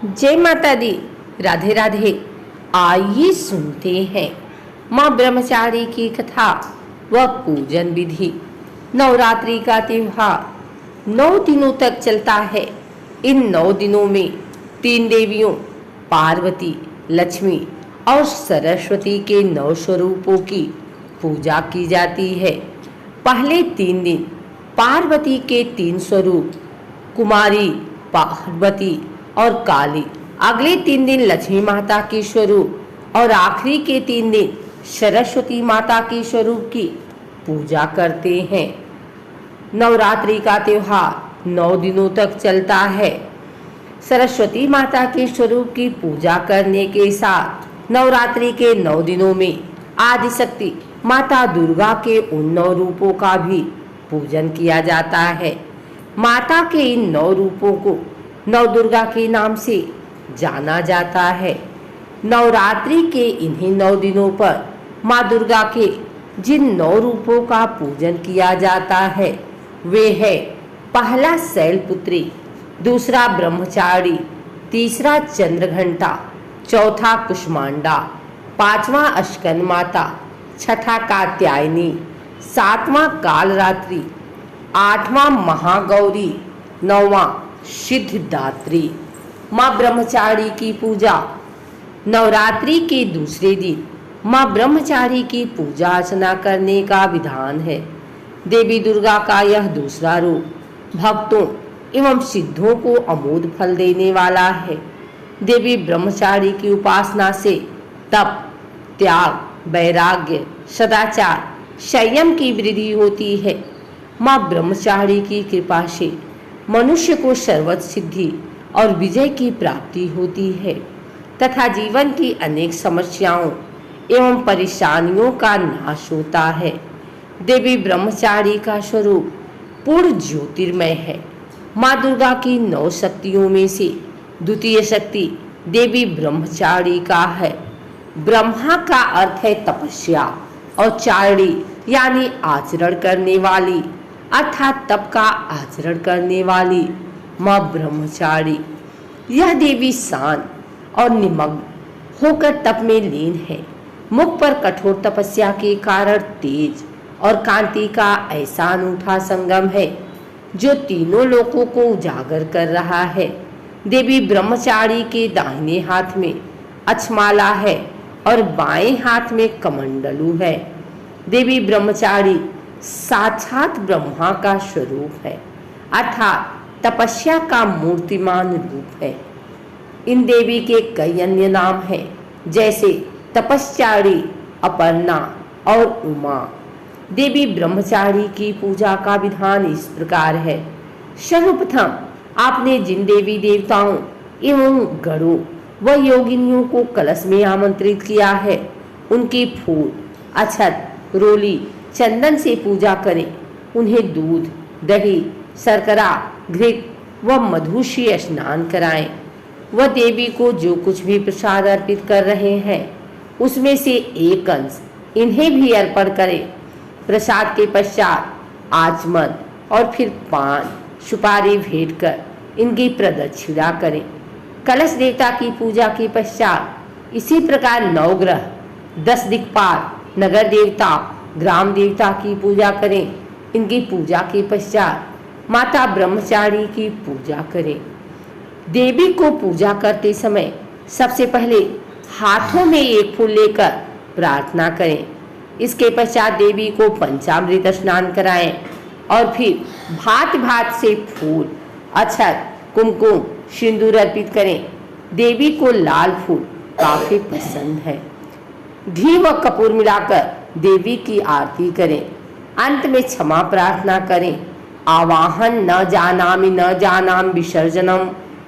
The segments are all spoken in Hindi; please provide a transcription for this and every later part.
जय माता दी। राधे राधे। आइए सुनते हैं माँ ब्रह्मचारी की कथा व पूजन विधि। नवरात्रि का त्योहार 9 दिनों तक चलता है। इन 9 दिनों में 3 देवियों पार्वती, लक्ष्मी और सरस्वती के 9 स्वरूपों की पूजा की जाती है। पहले 3 दिन पार्वती के 3 स्वरूप कुमारी, पार्वती और काली, अगले 3 दिन लक्ष्मी माता के स्वरूप और आखिरी के 3 दिन सरस्वती माता के स्वरूप की पूजा करते हैं। नवरात्रि का त्योहार 9 दिनों तक चलता है। सरस्वती माता के स्वरूप की पूजा करने के साथ नवरात्रि के 9 दिनों में आदिशक्ति माता दुर्गा के उन 9 रूपों का भी पूजन किया जाता है। माता के इन 9 रूपों को नवदुर्गा के नाम से जाना जाता है। नवरात्रि के इन्हीं 9 दिनों पर माँ दुर्गा के जिन 9 रूपों का पूजन किया जाता है वे है: पहला शैलपुत्री, दूसरा ब्रह्मचारी, तीसरा चंद्रघंटा, चौथा कुष्मांडा, पांचवा अस्कंद माता, छठा कात्यायनी, सातवां कालरात्रि, आठवां महागौरी, नौवां सिद्धिदात्री। माँ ब्रह्मचारी की पूजा। नवरात्रि के दूसरे दिन माँ ब्रह्मचारी की पूजा अर्चना करने का विधान है। देवी दुर्गा का यह दूसरा रूप भक्तों एवं सिद्धों को अमोघ फल देने वाला है। देवी ब्रह्मचारी की उपासना से तप, त्याग, वैराग्य, सदाचार, संयम की वृद्धि होती है। माँ ब्रह्मचारी की कृपा से मनुष्य को सर्वत्र सिद्धि और विजय की प्राप्ति होती है तथा जीवन की अनेक समस्याओं एवं परेशानियों का नाश होता है। देवी ब्रह्मचारी का स्वरूप पूर्ण ज्योतिर्मय है। माँ दुर्गा की 9 शक्तियों में से द्वितीय शक्ति देवी ब्रह्मचारी का है। ब्रह्मा का अर्थ है तपस्या और चारिणी यानी आचरण करने वाली, अर्थात तप का आचरण करने वाली माँ ब्रह्मचारी। यह देवी शांत और निमग्न होकर तप में लीन है। मुख पर कठोर तपस्या के कारण तेज और कांति का ऐसा अनूठा संगम है जो तीनों लोकों को उजागर कर रहा है। देवी ब्रह्मचारी के दाहिने हाथ में अक्षमाला है और बाएं हाथ में कमंडलू है। देवी ब्रह्मचारी साक्षात ब्रह्मा का स्वरूप है, अर्थात तपस्या का मूर्तिमान रूप है। इन देवी के कई अन्य नाम हैं, जैसे तपस्चारी, अपर्णा और उमा। देवी ब्रह्मचारी की पूजा का विधान इस प्रकार है। सर्वप्रथम आपने जिन देवी देवताओं एवं गणों व योगिनियों को कलश में आमंत्रित किया है उनकी फूल, अक्षत, रोली, चंदन से पूजा करें। उन्हें दूध, दही, शर्करा, घृत व मधु से स्नान कराएं। वह देवी को जो कुछ भी प्रसाद अर्पित कर रहे हैं उसमें से एक अंश इन्हें भी अर्पण करें। प्रसाद के पश्चात आचमन और फिर पान, सुपारी भेंट कर इनकी प्रदक्षिणा करें। कलश देवता की पूजा के पश्चात इसी प्रकार 9 ग्रह, 10 दिक्पाल, नगर देवता, ग्राम देवता की पूजा करें। इनकी पूजा के पश्चात माता ब्रह्मचारी की पूजा करें। देवी को पूजा करते समय सबसे पहले हाथों में एक फूल लेकर प्रार्थना करें। इसके पश्चात देवी को पंचामृत स्नान कराएं और फिर भांति भांति से फूल, अक्षत, कुमकुम, सिंदूर अर्पित करें। देवी को लाल फूल काफी पसंद है। घी व कपूर मिलाकर देवी की आरती करें। अंत में क्षमा प्रार्थना करें। आवाहन न जानामि न जानामि विसर्जनम,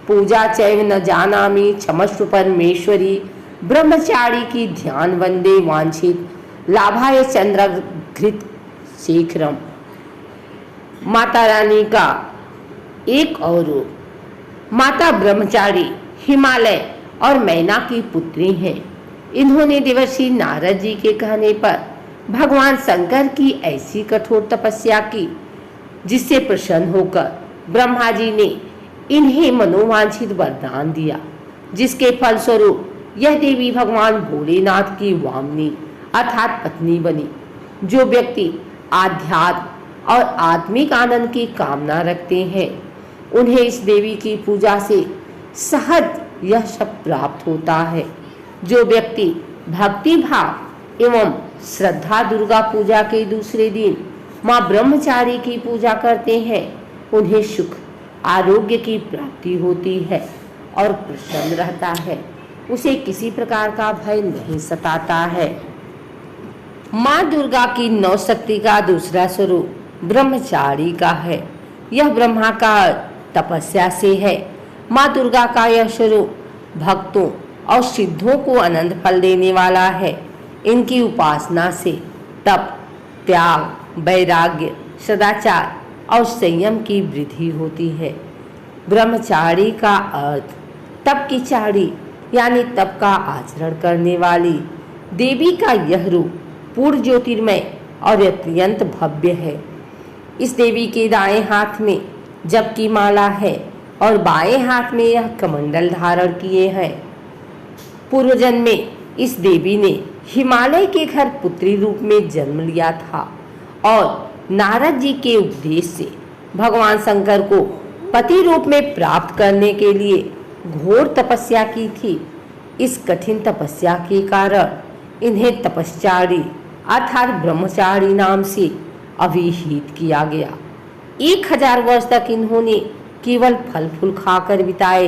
पूजा चैव न जानामि क्षमस्व परमेश्वरी। ब्रह्मचारी की ध्यान वंदे वांछित लाभाय चंद्रघृत शीघ्रम। माता रानी का एक और रूप। माता ब्रह्मचारी हिमालय और मैना की पुत्री हैं। इन्होंने देवर्षि नारद जी के कहने पर भगवान शंकर की ऐसी कठोर तपस्या की जिससे प्रसन्न होकर ब्रह्मा जी ने इन्हें मनोवांछित वरदान दिया। जिसके फलस्वरूप यह देवी भगवान भोलेनाथ की वामनी अर्थात पत्नी बनी। जो व्यक्ति आध्यात्म और आत्मिक आनंद की कामना रखते हैं, उन्हें इस देवी की पूजा से सहज यह सब प्राप्त होता है। जो व्यक्ति भक्ति भाव एवं श्रद्धा दुर्गा पूजा के दूसरे दिन मां ब्रह्मचारी की पूजा करते हैं, उन्हें सुख आरोग्य की प्राप्ति होती है और प्रसन्न रहता है। उसे किसी प्रकार का भय नहीं सताता है। मां दुर्गा की 9 शक्ति का दूसरा स्वरूप ब्रह्मचारी का है। यह ब्रह्मा का तपस्या से है। मां दुर्गा का यह स्वरूप भक्तों और सिद्धों को अनंत फल देने वाला है। इनकी उपासना से तप, त्याग, वैराग्य, सदाचार और संयम की वृद्धि होती है। ब्रह्मचारी का अर्थ तप की चारी यानी तप का आचरण करने वाली देवी का यह रूप पूर्ण ज्योतिर्मय और अत्यंत भव्य है। इस देवी के दाएं हाथ में जप की माला है और बाएं हाथ में यह कमंडल धारण किए हैं। पूर्व जन्म में इस देवी ने हिमालय के घर पुत्री रूप में जन्म लिया था और नारद जी के उपदेश से भगवान शंकर को पति रूप में प्राप्त करने के लिए घोर तपस्या की थी। इस कठिन तपस्या के कारण इन्हें तपस्चारी अर्थात ब्रह्मचारी नाम से अभिहित किया गया। 1000 वर्ष तक इन्होंने केवल फल फूल खाकर बिताए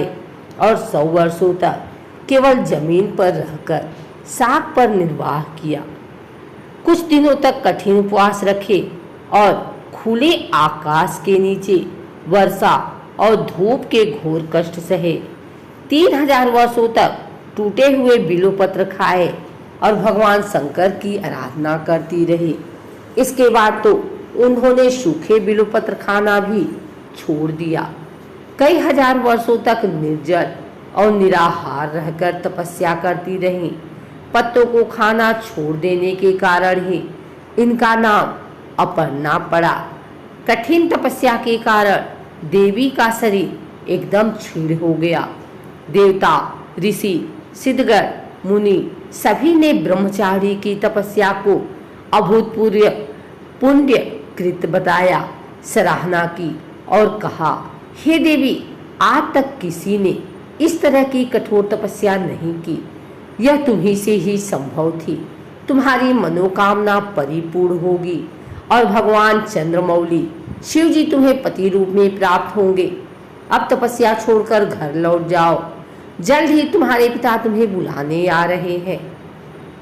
और 100 वर्षों तक केवल जमीन पर रहकर साग पर निर्वाह किया। कुछ दिनों तक कठिन उपवास रखे और खुले आकाश के नीचे वर्षा और धूप के घोर कष्ट सहे। 3000 वर्षों तक टूटे हुए बिल्वपत्र खाए और भगवान शंकर की आराधना करती रही। इसके बाद तो उन्होंने सूखे बिल्वपत्र खाना भी छोड़ दिया। कई हजार वर्षों तक निर्जल और निराहार रहकर तपस्या करती रहीं। पत्तों को खाना छोड़ देने के कारण ही इनका नाम अपर्णा पड़ा। कठिन तपस्या के कारण देवी का शरीर एकदम क्षीण हो गया। देवता, ऋषि, सिद्धगण, मुनि सभी ने ब्रह्मचारी की तपस्या को अभूतपूर्व पुण्य कृत बताया, सराहना की और कहा, हे देवी, आज तक किसी ने इस तरह की कठोर तपस्या नहीं की। यह तुम्ही से ही संभव थी। तुम्हारी मनोकामना परिपूर्ण होगी और भगवान चंद्रमौली शिव जी तुम्हें पति रूप में प्राप्त होंगे। अब तपस्या छोड़कर घर लौट जाओ। जल्द ही तुम्हारे पिता तुम्हें बुलाने आ रहे हैं।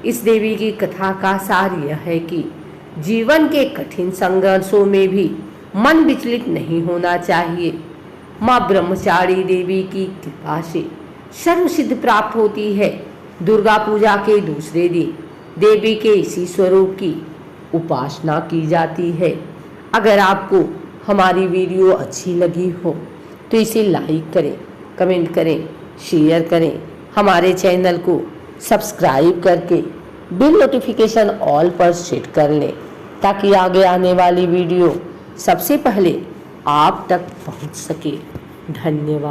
इस देवी की कथा का सार यह है कि जीवन के कठिन संघर्षों में भी मन विचलित नहीं होना चाहिए। माँ ब्रह्मचारी देवी की कृपा से सर्व सिद्ध प्राप्त होती है। दुर्गा पूजा के दूसरे दिन देवी के इसी स्वरूप की उपासना की जाती है। अगर आपको हमारी वीडियो अच्छी लगी हो तो इसे लाइक करें, कमेंट करें, शेयर करें। हमारे चैनल को सब्सक्राइब करके बिल नोटिफिकेशन ऑल पर सेट कर लें ताकि आगे आने वाली वीडियो सबसे पहले आप तक पहुंच सके। धन्यवाद।